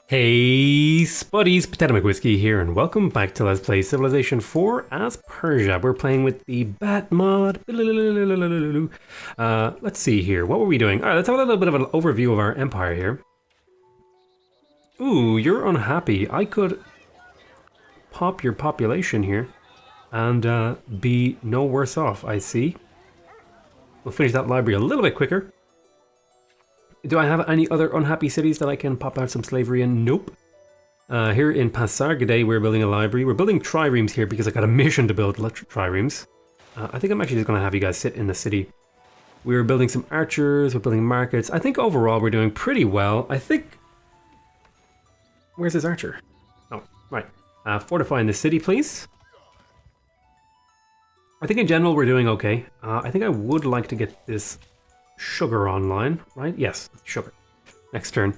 Hey spuddies, Potatomcwhiskey here, and welcome back to Let's Play Civilization 4 as Persia. We're playing with the Bat mod. Let's see here, what were we doing? Alright, let's have a little bit of an overview of our empire here. Ooh, you're unhappy. I could pop your population here and be no worse off, I see. We'll finish that library a little bit quicker. Do I have any other unhappy cities that I can pop out some slavery in? Nope. Here in Pasargadae, we're building a library. We're building triremes here because I got a mission to build triremes. I think I'm actually just going to have you guys sit in the city. We're building some archers, we're building markets. I think overall we're doing pretty well. I think... Where's this archer? Oh, right. Fortifying the city, please. I think in general we're doing okay. I think I would like to get this sugar online, right? Yes, sugar. Next turn.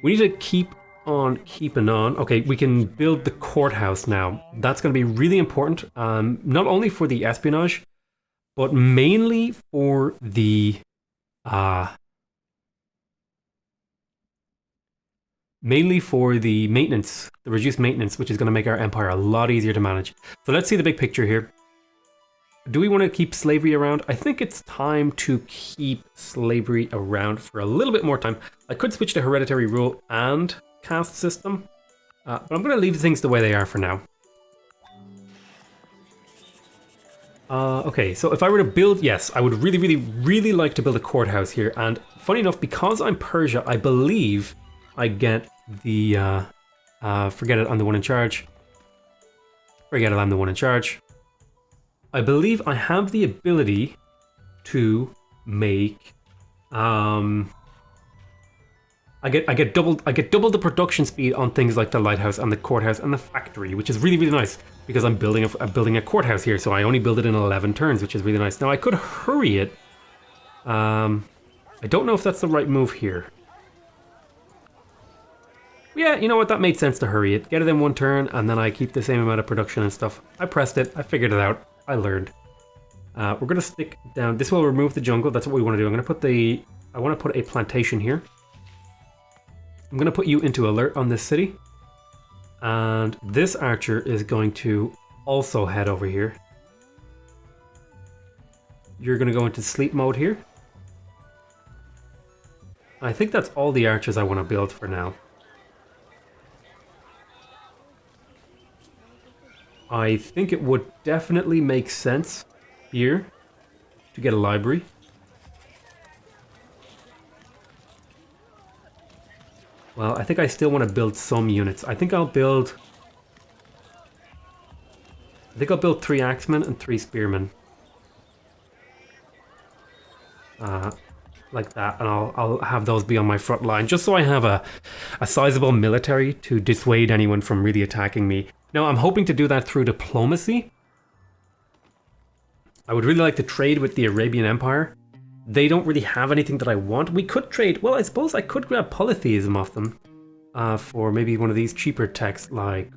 We need to keep on keeping on. Okay, we can build the courthouse now. That's going to be really important, not only for the espionage, but mainly for the maintenance, the reduced maintenance, which is going to make our empire a lot easier to manage. So let's see the big picture here. Do we want to keep slavery around? I think it's time to keep slavery around for a little bit more time. I could switch to hereditary rule and caste system, but I'm going to leave things the way they are for now. Okay, so if I were to build, yes, I would really like to build a courthouse here. And funny enough, because I'm Persia, I believe I get the, forget it, I'm the one in charge. Forget it, I'm the one in charge. I believe I have the ability to make I get double the production speed on things like the lighthouse and the courthouse and the factory, which is really nice because I'm building a courthouse here, so I only build it in 11 turns, which is really nice. Now I could hurry it. I don't know if that's the right move here. Yeah, you know what, that made sense to hurry it. Get it in one turn and then I keep the same amount of production and stuff. I pressed it, I figured it out. I learned. We're going to stick down. This will remove the jungle. That's what we want to do. I'm going to put I want to put a plantation here. I'm going to put you into alert on this city. And this archer is going to also head over here. You're going to go into sleep mode here. I think that's all the archers I want to build for now. I think it would definitely make sense here to get a library. Well, I think I still want to build some units. I think I'll build 3 axemen and 3 spearmen. Like that, and I'll have those be on my front line, just so I have a sizable military to dissuade anyone from really attacking me. Now, I'm hoping to do that through diplomacy. I would really like to trade with the Arabian Empire. They don't really have anything that I want. We could trade, well, I suppose I could grab polytheism off them for maybe one of these cheaper techs, like...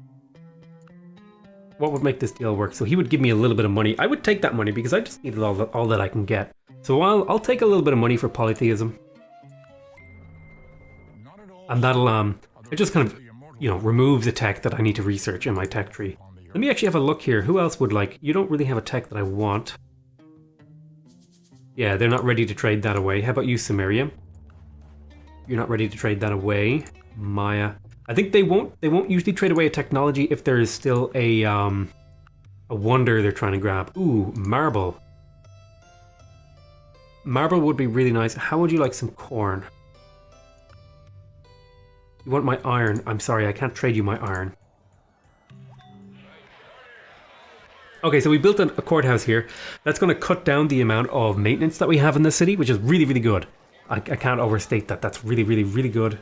What would make this deal work? So he would give me a little bit of money. I would take that money because I just need all that I can get. So I'll take a little bit of money for polytheism. And that'll, it just kind of, you know, removes a tech that I need to research in my tech tree. Let me actually have a look here. Who else would like... You don't really have a tech that I want. Yeah, they're not ready to trade that away. How about you, Samaria? You're not ready to trade that away. Maya. I think they won't usually trade away a technology if there is still a wonder they're trying to grab. Ooh, marble. Marble would be really nice. How would you like some corn? You want my iron? I'm sorry, I can't trade you my iron. Okay, so we built a courthouse here. That's going to cut down the amount of maintenance that we have in the city, which is really good. I can't overstate that. That's really good.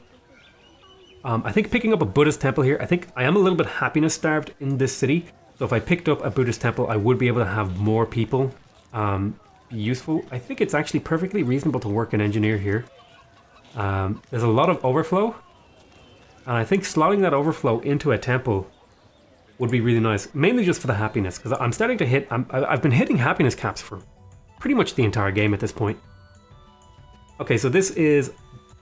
I think picking up a Buddhist temple here, I think I am a little bit happiness starved in this city. So if I picked up a Buddhist temple, I would be able to have more people be useful. I think it's actually perfectly reasonable to work an engineer here. There's a lot of overflow. And I think slotting that overflow into a temple would be really nice, mainly just for the happiness, because I'm starting to hit, I've been hitting happiness caps for pretty much the entire game at this point. Okay, so this is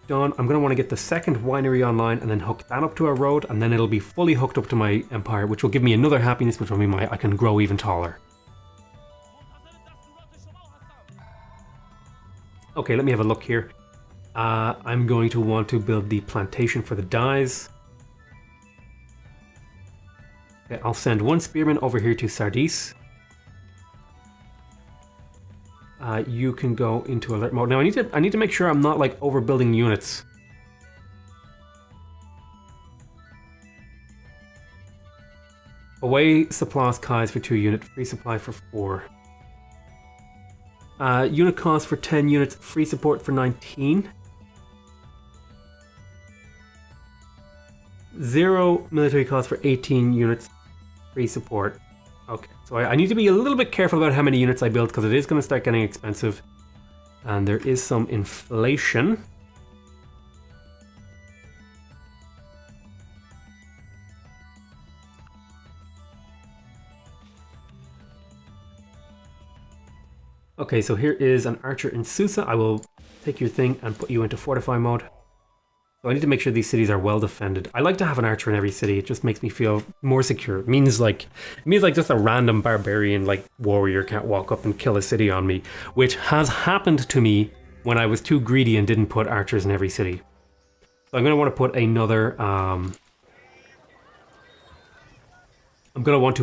done, I'm going to want to get the second winery online and then hook that up to a road, and then it'll be fully hooked up to my empire, which will give me another happiness, which will mean I can grow even taller. Okay, let me have a look here. I'm going to want to build the plantation for the dyes. Okay, I'll send one spearman over here to Sardis. You can go into alert mode. Now I need to make sure I'm not like overbuilding units. Away supplies Kais for 2 units, free supply for 4. Unit cost for 10 units, free support for 19. 0 military cost for 18 units, free support. Okay, so I need to be a little bit careful about how many units I build because it is going to start getting expensive. And there is some inflation. Okay, so here is an archer in Susa. I will take your thing and put you into fortify mode. So I need to make sure these cities are well defended. I like to have an archer in every city. It just makes me feel more secure. It means like just a random barbarian like warrior can't walk up and kill a city on me, which has happened to me when I was too greedy and didn't put archers in every city. So I'm going to want to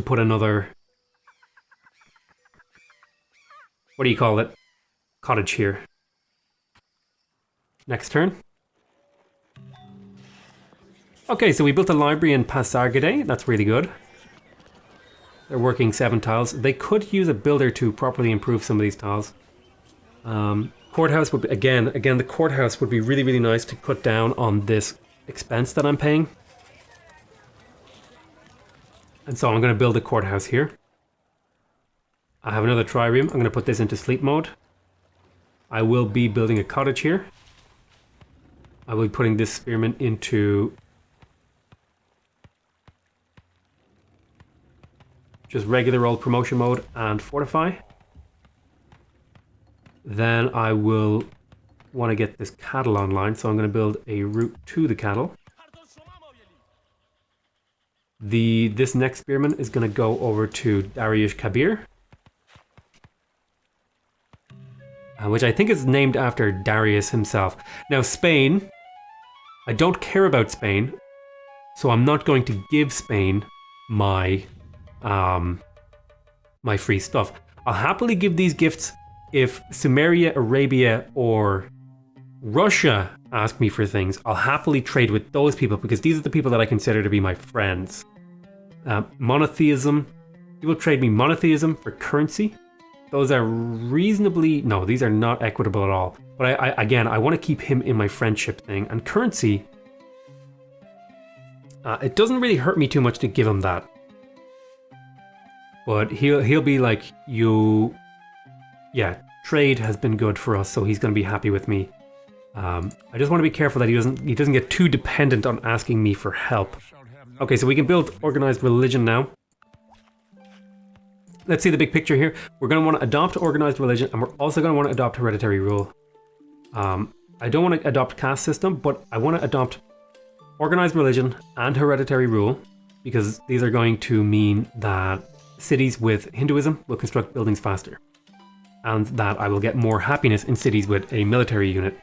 put another what do you call it? Cottage here. Next turn. Okay, so we built a library in Pasargadae. That's really good. They're working 7 tiles. They could use a builder to properly improve some of these tiles. Courthouse would be, again, the courthouse would be really, really nice to cut down on this expense that I'm paying. And so I'm going to build a courthouse here. I have another trireme. I'm going to put this into sleep mode. I will be building a cottage here. I will be putting this spearman into just regular old promotion mode and fortify. Then I will want to get this cattle online, so I'm going to build a route to the cattle. This next spearman is going to go over to Dariush Kabir, which I think is named after Darius himself. Now Spain, I don't care about Spain, so I'm not going to give Spain my my free stuff. I'll happily give these gifts if Sumeria, Arabia, or Russia ask me for things. I'll happily trade with those people because these are the people that I consider to be my friends. Monotheism. People trade me monotheism for currency. Those are reasonably... No, these are not equitable at all. But I want to keep him in my friendship thing. And currency... it doesn't really hurt me too much to give him that. But he'll be like, you... Yeah, trade has been good for us, so he's going to be happy with me. I just want to be careful that he doesn't get too dependent on asking me for help. Okay, so we can build organized religion now. Let's see the big picture here. We're going to want to adopt organized religion, and we're also going to want to adopt hereditary rule. I don't want to adopt caste system, but I want to adopt organized religion and hereditary rule, because these are going to mean that cities with Hinduism will construct buildings faster, and that I will get more happiness in cities with a military unit.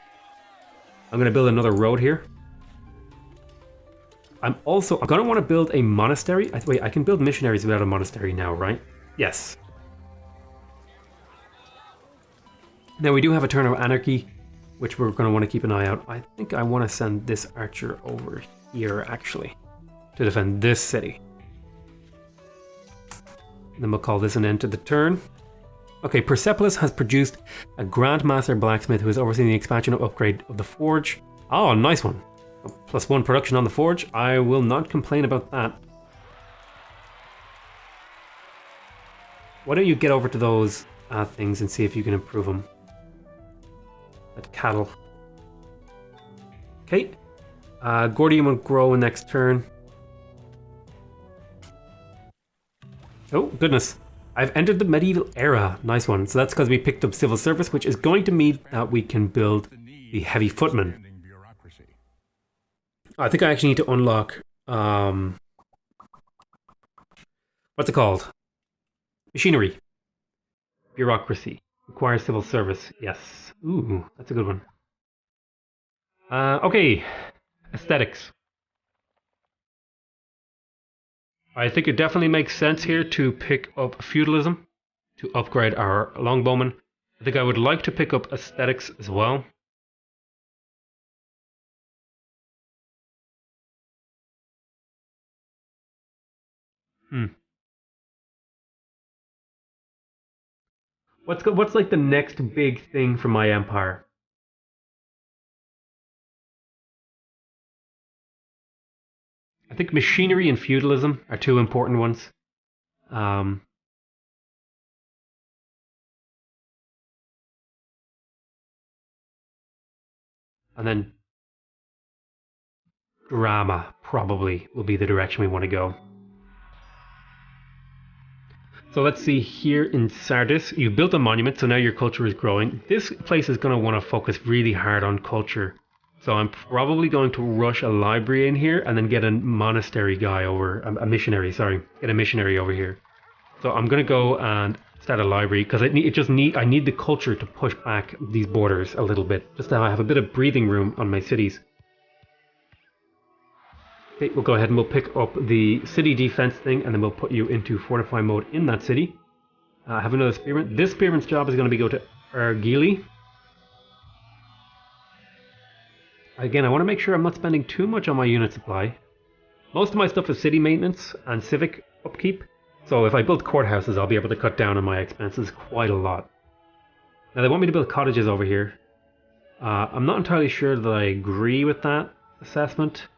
I'm going to build another road here. I'm going to want to build a monastery. Wait, I can build missionaries without a monastery now, right? Yes. Now we do have a turn of anarchy, which we're going to want to keep an eye out. I think I want to send this archer over here, actually, to defend this city. And then we'll call this an end to the turn. Okay, Persepolis has produced a Grandmaster Blacksmith who has overseen the expansion and upgrade of the Forge. Oh, nice one. +1 production on the Forge. I will not complain about that. Why don't you get over to those things and see if you can improve them. That cattle. Okay. Gordium will grow next turn. Oh, goodness. I've entered the medieval era. Nice one. So that's because we picked up civil service, which is going to mean that we can build the heavy footman. I think I actually need to unlock, what's it called? Machinery. Bureaucracy. Require civil service. Yes. Ooh, that's a good one. Okay. Aesthetics. I think it definitely makes sense here to pick up feudalism to upgrade our longbowmen. I think I would like to pick up aesthetics as well. What's like the next big thing for my empire? I think machinery and feudalism are two important ones. Um, and then drama probably will be the direction we want to go. So let's see here in Sardis, you built a monument, so now your culture is growing. This place is going to want to focus really hard on culture. So I'm probably going to rush a library in here and then get a monastery guy over, a missionary, sorry, get a missionary over here. So I'm going to go and start a library because I need the culture to push back these borders a little bit, just to have a bit of breathing room on my cities. Okay, we'll go ahead and we'll pick up the city defense thing and then we'll put you into fortify mode in that city. I have another spearman. This spearman's job is going to be go to Ergili. Again, I want to make sure I'm not spending too much on my unit supply. Most of my stuff is city maintenance and civic upkeep. So if I build courthouses, I'll be able to cut down on my expenses quite a lot. Now they want me to build cottages over here. I'm not entirely sure that I agree with that assessment.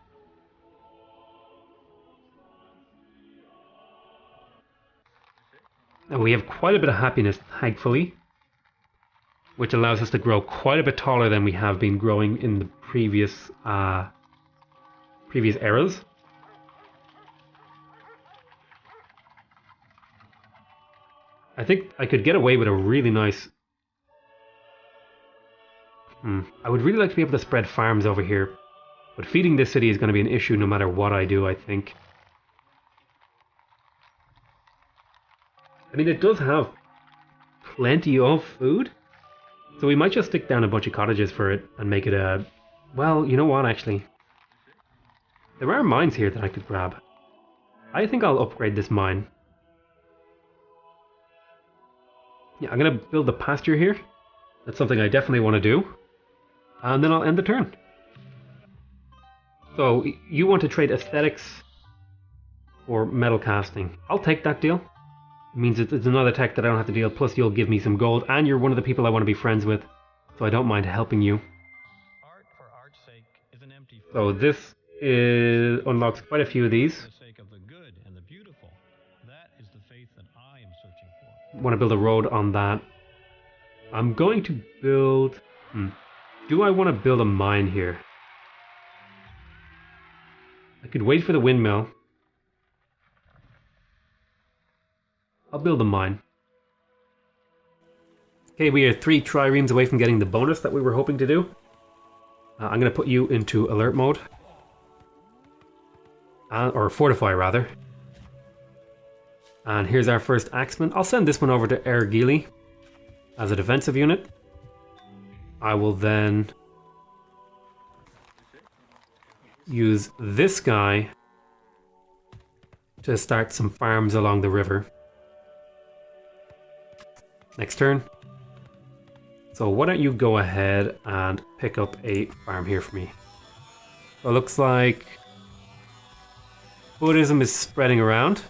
Now we have quite a bit of happiness, thankfully, which allows us to grow quite a bit taller than we have been growing in the previous eras. I think I could get away with a really nice... I would really like to be able to spread farms over here, but feeding this city is going to be an issue no matter what I do, I think. I mean, it does have plenty of food, so we might just stick down a bunch of cottages for it and make it a... Well, you know what, actually? There are mines here that I could grab. I think I'll upgrade this mine. Yeah, I'm going to build a pasture here. That's something I definitely want to do. And then I'll end the turn. So, you want to trade aesthetics or metal casting. I'll take that deal. It means it's another tech that I don't have to deal, plus you'll give me some gold, and you're one of the people I want to be friends with, so I don't mind helping you. Art for art's sake is an empty so this unlocks quite a few of these. For the sake of the good and the beautiful. That is the faith that I am searching for. Want to build a road on that. I'm going to build... Do I want to build a mine here? I could wait for the windmill. I'll build a mine. Okay, we are 3 triremes away from getting the bonus that we were hoping to do. I'm going to put you into alert mode. Or fortify, rather. And here's our first axeman. I'll send this one over to Ergili as a defensive unit. I will then use this guy to start some farms along the river. Next turn. So why don't you go ahead and pick up a farm here for me. So it looks like Buddhism is spreading around.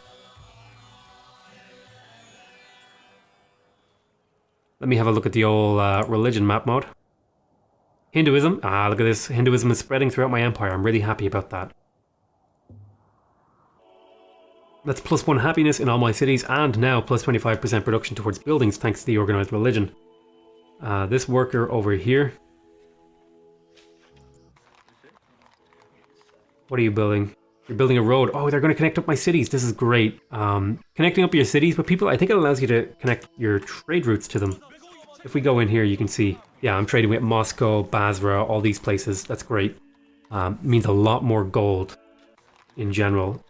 Let me have a look at the old religion map mode. Hinduism. Look at this. Hinduism is spreading throughout my empire. I'm really happy about that. That's +1 happiness in all my cities, and now plus 25% production towards buildings thanks to the organized religion. This worker over here. What are you building? You're building a road. Oh, they're going to connect up my cities. This is great. Connecting up your cities, but people, I think it allows you to connect your trade routes to them. If we go in here, you can see, yeah, I'm trading with Moscow, Basra, all these places. That's great. means a lot more gold in general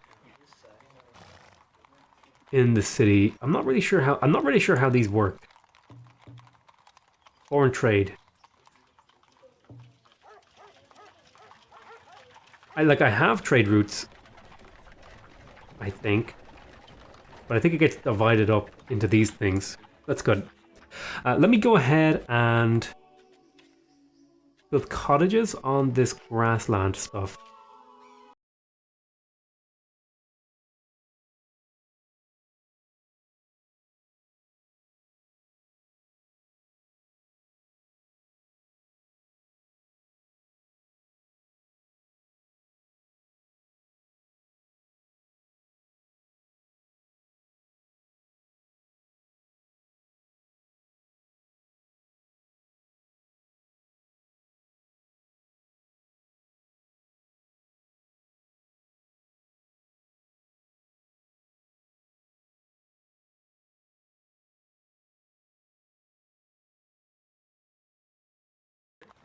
in the city. I'm not really sure how these work. Foreign trade. I have trade routes, I think. But I think it gets divided up into these things. That's good. Let me go ahead and build cottages on this grassland stuff.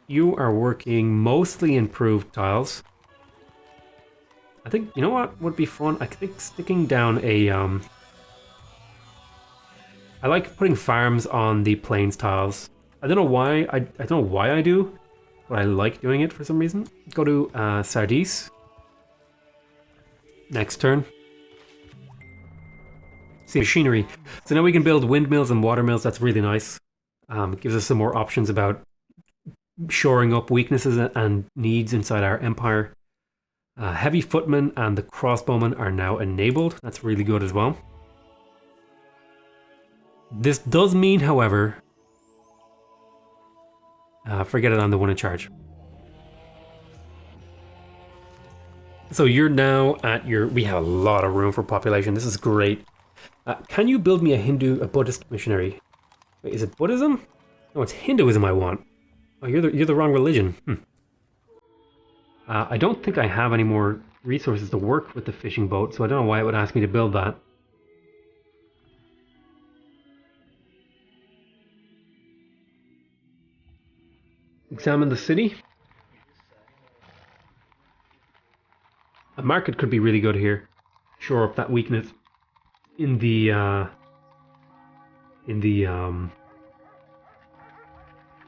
You are working mostly improved tiles. I think, you know what would be fun? I think sticking down a, I like putting farms on the plains tiles. I don't know why, I don't know why I do, but I like doing it for some reason. Go to Sardis. Next turn. See machinery. So now we can build windmills and watermills. That's really nice. Gives us some more options about shoring up weaknesses and needs inside our empire. Heavy footmen and the crossbowmen are now enabled. That's really good as well. This does mean, however, forget it, I'm the one in charge. So you're now at your... We have a lot of room for population. This is great. Can you build me a Buddhist missionary? Wait, is it Buddhism? No, it's Hinduism I want. Oh, you're the wrong religion. I don't think I have any more resources to work with the fishing boat, so I don't know why it would ask me to build that. Examine the city. A market could be really good here. Shore up that weakness in the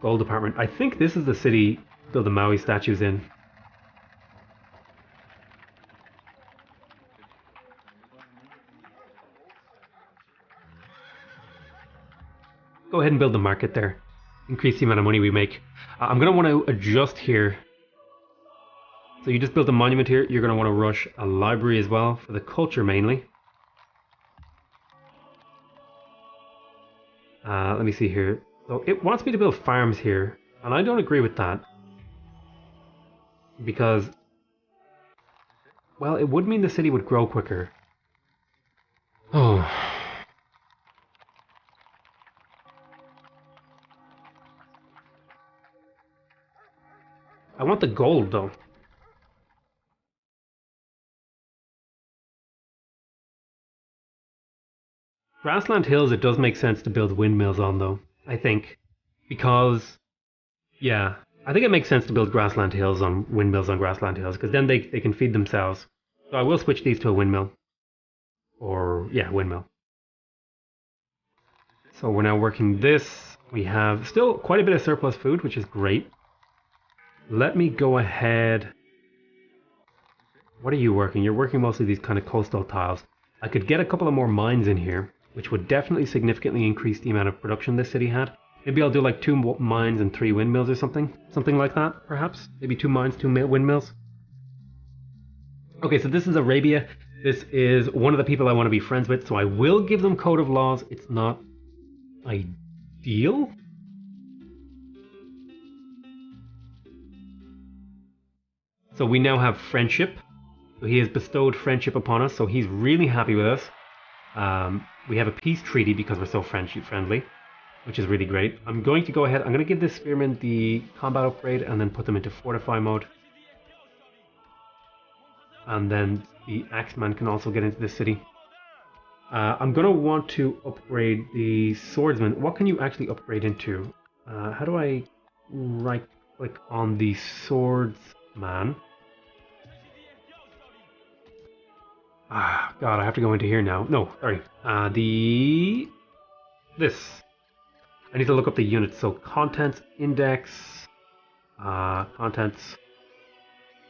gold department. I think this is the city to build the Maui statues in. Go ahead and build the market there. Increase the amount of money we make. I'm going to want to adjust here. So you just built a monument here. You're going to want to rush a library as well for the culture mainly. Let me see here. So it wants me to build farms here, and I don't agree with that. Because, well, it would mean the city would grow quicker. Oh. I want the gold, though. Grassland Hills, it does make sense to build windmills on, though, I think. Because, yeah, I think it makes sense to build grassland hills on windmills on grassland hills, because then they can feed themselves. So I will switch these to a windmill. Or, yeah, windmill. So we're now working this. We have still quite a bit of surplus food, which is great. Let me go ahead. What are you working? You're working mostly these kind of coastal tiles. I could get a couple of more mines in here, which would definitely significantly increase the amount of production this city had. Maybe I'll do like 2 mines and 3 windmills or something. Something like that, perhaps. Maybe 2 mines, 2 windmills. Okay, so this is Arabia. This is one of the people I want to be friends with, so I will give them Code of Laws. It's not ideal. So we now have friendship. So he has bestowed friendship upon us, so he's really happy with us. We have a peace treaty because we're so friendship friendly, which is really great. I'm going to go ahead, I'm going to give the spearmen the combat upgrade and then put them into fortify mode. And then the axeman can also get into the city. I'm going to want to upgrade the swordsman. What can you actually upgrade into? How do I right click on the swordsman? Ah, God, I have to go into here now. No, sorry. This. I need to look up the units. So contents, index, contents,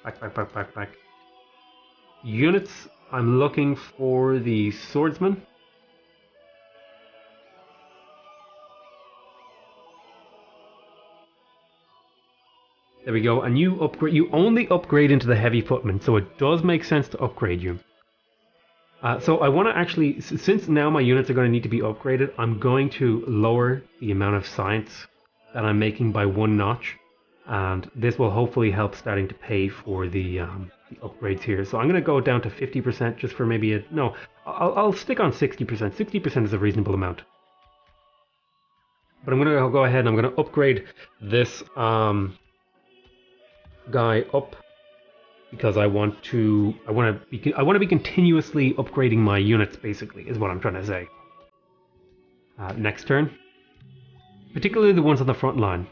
back. Units, I'm looking for the swordsman. There we go, and you only upgrade into the heavy footman, so it does make sense to upgrade you. So I want to actually, since now my units are going to need to be upgraded, I'm going to lower the amount of science that I'm making by 1 notch. And this will hopefully help starting to pay for the upgrades here. So I'm going to go down to 50% just for maybe a... No, I'll stick on 60%. 60% is a reasonable amount. But I'm going to go ahead and I'm going to upgrade this guy up. Because I want to be continuously upgrading my units, basically, is what I'm trying to say. Next turn. Particularly the ones on the front line.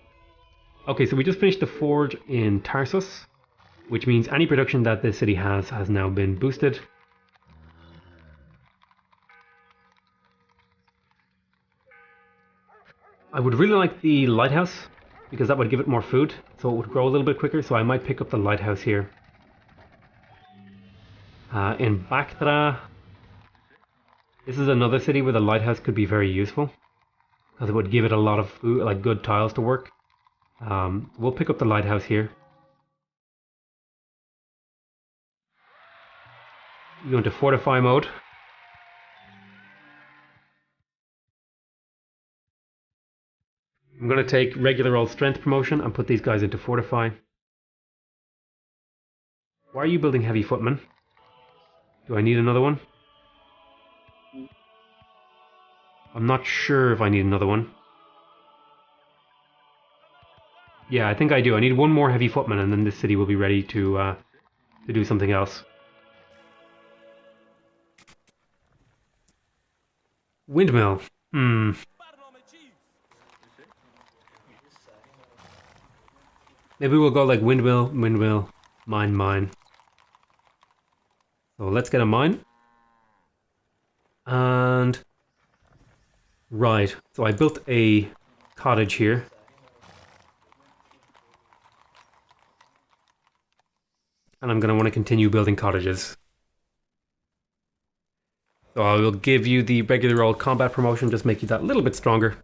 Okay, so we just finished the forge in Tarsus, which means any production that this city has now been boosted. I would really like the lighthouse, because that would give it more food, so it would grow a little bit quicker, so I might pick up the lighthouse here. In Bactra, this is another city where the lighthouse could be very useful, because it would give it a lot of food, like good tiles to work. We'll pick up the lighthouse here. We go into fortify mode. I'm going to take regular old strength promotion and put these guys into fortify. Why are you building heavy footmen? Do I need another one? I'm not sure if I need another one. Yeah, I think I do. I need one more heavy footman and then this city will be ready to do something else. Windmill. Maybe we'll go like windmill, mine. So let's get a mine. And... Right, so I built a cottage here. And I'm going to want to continue building cottages. So I will give you the regular old combat promotion, just make you that little bit stronger.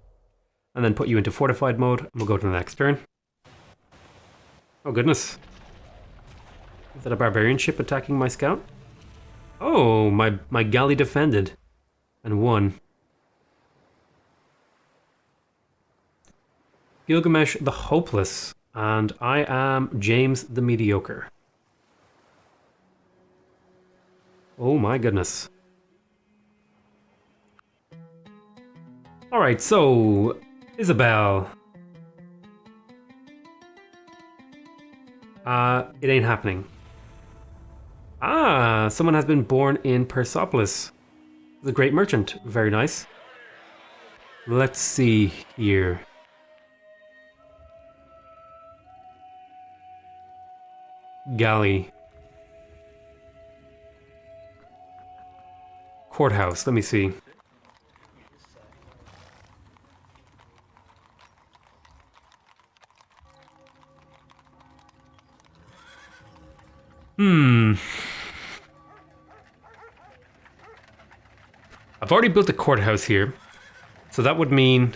And then put you into fortified mode, and we'll go to the next turn. Oh goodness. Is that a barbarian ship attacking my scout? Oh, my galley defended. And won. Gilgamesh the Hopeless. And I am James the Mediocre. Oh my goodness. Alright, so... Isabel. It ain't happening. Ah, someone has been born in Persepolis. The great merchant. Very nice. Let's see here. Galley. Courthouse, let me see. I've already built a courthouse here, so that would mean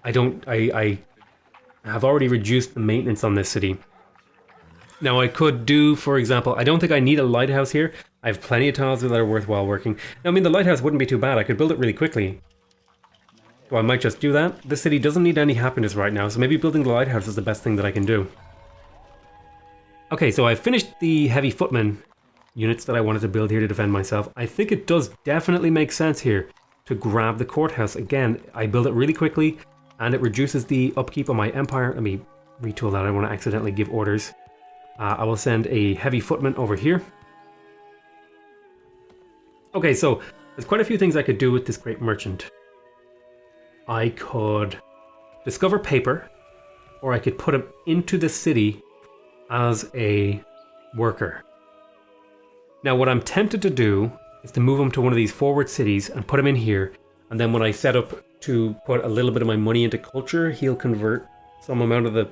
I have already reduced the maintenance on this city. Now I could do, for example, I don't think I need a lighthouse here. I have plenty of tiles that are worthwhile working. Now, I mean, the lighthouse wouldn't be too bad. I could build it really quickly. So I might just do that. This city doesn't need any happiness right now, so maybe building the lighthouse is the best thing that I can do. Okay, so I've finished the heavy footman units that I wanted to build here to defend myself. I think it does definitely make sense here to grab the courthouse. Again, I build it really quickly and it reduces the upkeep of my empire. Let me retool that. I don't want to accidentally give orders. I will send a heavy footman over here. Okay, so there's quite a few things I could do with this great merchant. I could discover paper, or I could put him into the city as a worker. Now what I'm tempted to do is to move him to one of these forward cities and put him in here. And then when I set up to put a little bit of my money into culture, he'll convert some amount of the,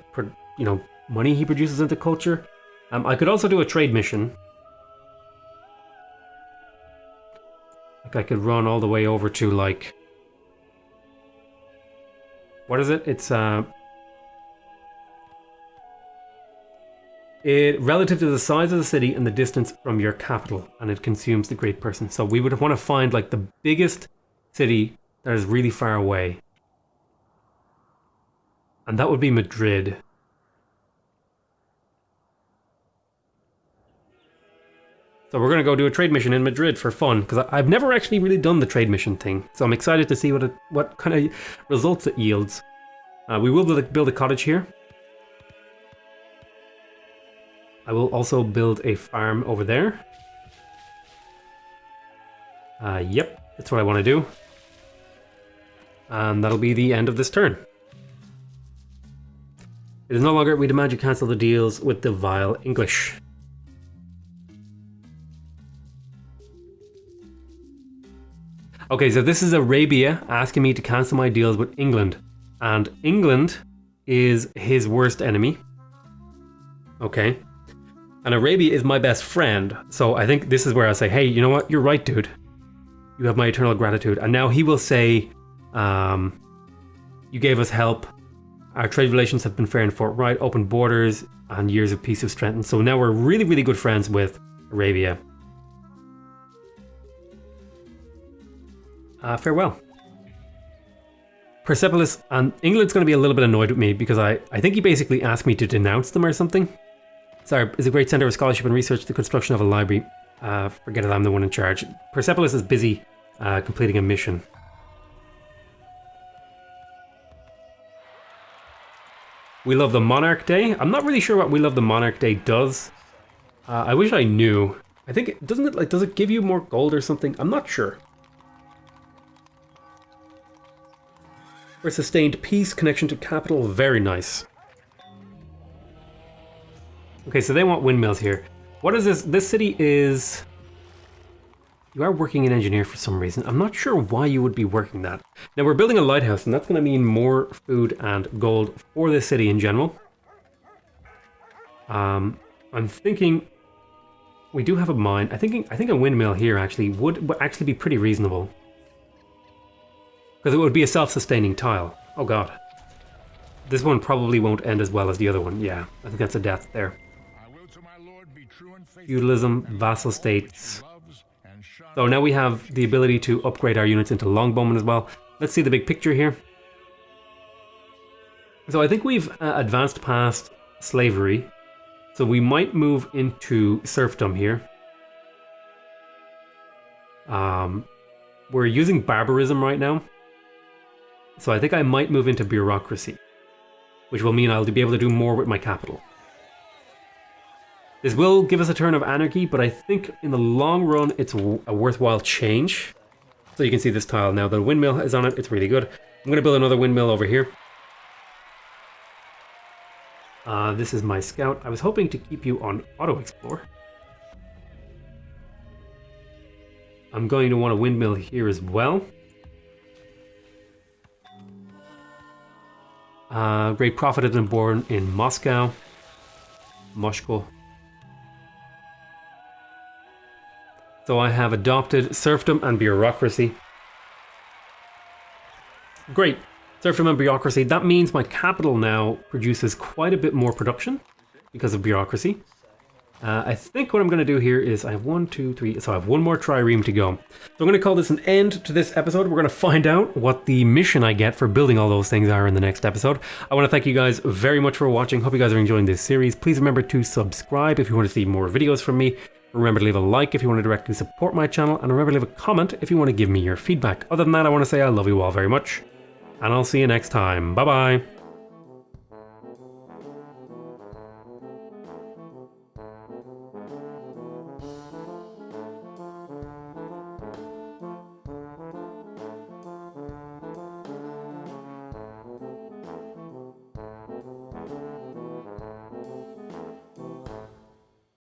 money he produces into culture. I could also do a trade mission. Like I could run all the way over to like... What is it? It's relative to the size of the city and the distance from your capital, and it consumes the great person. So we would want to find like the biggest city that is really far away. And that would be Madrid. So we're going to go do a trade mission in Madrid for fun, because I've never actually really done the trade mission thing. So I'm excited to see what kind of results it yields. We will build a cottage here. I will also build a farm over there. Yep, that's what I want to do. And that'll be the end of this turn. It is no longer, we demand you cancel the deals with the vile English. Okay, so this is Arabia asking me to cancel my deals with England. And England is his worst enemy. Okay. And Arabia is my best friend. So I think this is where I say, hey, you know what? You're right, dude. You have my eternal gratitude. And now he will say, you gave us help. Our trade relations have been fair and forthright, open borders, and years of peace have strengthened. So now we're really, really good friends with Arabia. Farewell. Persepolis, and England's going to be a little bit annoyed with me because I think he basically asked me to denounce them or something. Sorry, is a great center of scholarship and research, the construction of a library. Forget it, I'm the one in charge. Persepolis is busy completing a mission. We Love the Monarch Day. I'm not really sure what We Love the Monarch Day does. I wish I knew. I think it doesn't. Does it give you more gold or something? I'm not sure. For sustained peace, connection to capital, very nice. Okay, so they want windmills here. What is this? This city is... You are working an engineer for some reason. I'm not sure why you would be working that. Now we're building a lighthouse, and that's going to mean more food and gold for this city in general. I'm thinking we do have a mine. I think a windmill here actually would actually be pretty reasonable. Because it would be a self-sustaining tile. Oh god. This one probably won't end as well as the other one. Yeah, I think that's a death there. Feudalism, vassal states. So now we have the ability to upgrade our units into longbowmen as well. Let's see the big picture here. So I think we've advanced past slavery. So we might move into serfdom here. We're using barbarism right now. So I think I might move into bureaucracy, which will mean I'll be able to do more with my capital. This will give us a turn of anarchy, but I think in the long run it's a worthwhile change. So you can see this tile now. The windmill is on it. It's really good. I'm going to build another windmill over here. This is my scout. I was hoping to keep you on auto explore. I'm going to want a windmill here as well. Great prophet has been born in Moscow. Moscow. So I have adopted serfdom and bureaucracy. Great. Serfdom and bureaucracy. That means my capital now produces quite a bit more production because of bureaucracy. I think what I'm going to do here is I have 1, 2, 3, so I have one more trireme to go. So I'm going to call this an end to this episode. We're going to find out what the mission I get for building all those things are in the next episode. I want to thank you guys very much for watching. Hope you guys are enjoying this series. Please remember to subscribe if you want to see more videos from me. Remember to leave a like if you want to directly support my channel. And remember to leave a comment if you want to give me your feedback. Other than that, I want to say I love you all very much. And I'll see you next time. Bye bye.